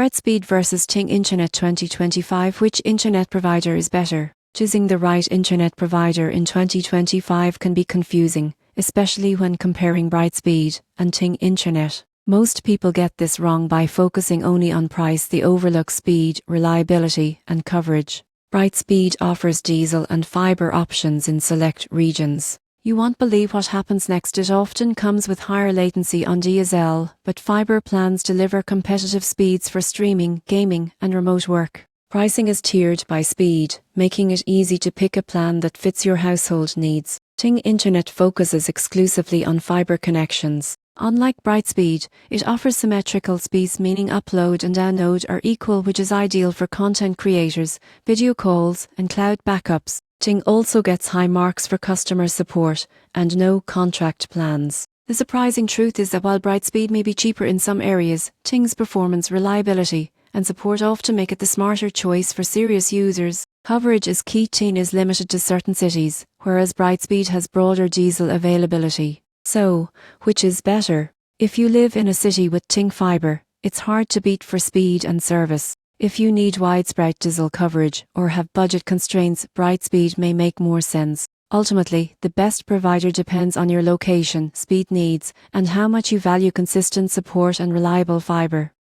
Brightspeed versus Ting Internet 2025. Which internet provider is better? Choosing the right internet provider in 2025 can be confusing, especially when comparing Brightspeed and Ting Internet. Most people get this wrong by focusing only on price. They overlook speed, reliability, and coverage. Brightspeed offers diesel and fiber options in select regions. You won't believe what happens next. It often comes with higher latency on DSL, but fiber plans deliver competitive speeds for streaming, gaming, and remote work. Pricing is tiered by speed, making it easy to pick a plan that fits your household needs. Ting Internet focuses exclusively on fiber connections. Unlike Brightspeed, it offers symmetrical speeds, meaning upload and download are equal, which is ideal for content creators, video calls, and cloud backups. Ting also gets high marks for customer support and no contract plans. The surprising truth is that while Brightspeed may be cheaper in some areas, Ting's performance, reliability, and support often make it the smarter choice for serious users. Coverage is key. Ting is limited to certain cities, whereas Brightspeed has broader diesel availability. So, which is better? If you live in a city with Ting Fiber, it's hard to beat for speed and service. If you need widespread diesel coverage or have budget constraints, Brightspeed may make more sense. Ultimately, the best provider depends on your location, speed needs, and how much you value consistent support and reliable fiber.